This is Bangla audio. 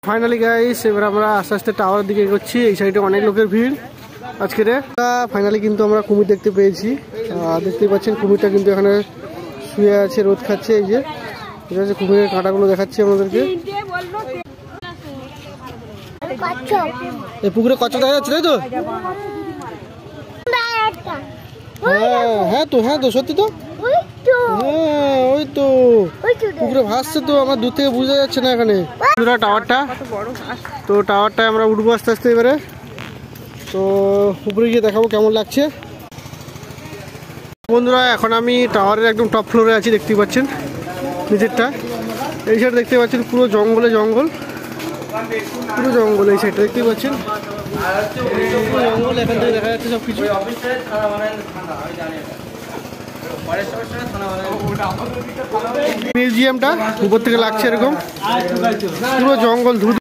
ফাইনালি গাইস এবার আমরা আস্তে আস্তে টাওয়ারের দিকে এগোচ্ছি। এই সাইডে অনেক লোকের ভিড় আজকে রে। ফাইনালি কিন্তু আমরা কুমির দেখতে পেয়েছি। দেখতেই পাচ্ছেন কুমিরটা কিন্তু এখানে শুয়ে আছে, রোদ খাচ্ছে। এই যে ঠিক আছে, কুমিরের কাঁটাগুলো দেখাচ্ছি আমাদেরকে। এই পুকুরে কচ্ছপ দেখা যাচ্ছে, তাই তো? হ্যাঁ তো সত্যি তো। হ্যাঁ ওই তো পুকুরে ভাসছে তো, আমার দূর থেকে বোঝা যাচ্ছে না এখানে। টাওয়ারটা তো, টাওয়ারটায় আমরা উঠবো আস্তে আস্তে এবারে। তো উপরে গিয়ে দেখাবো কেমন লাগছে। বন্ধুরা এখন আমি টাওয়ারের একদম টপ ফ্লোরে আছি, দেখতেই পাচ্ছেন নিচেরটা। এই সাইড দেখতে পাচ্ছেন পুরো জঙ্গলে জঙ্গল, পুরো জঙ্গল। এই সাইডটা দেখতেই পাচ্ছেন পুরো জঙ্গল, এখান থেকে দেখা যাচ্ছে সবকিছু। মিউজিয়ামটা উপর থেকে লাগছে এরকম, পুরো জঙ্গল ধুধু।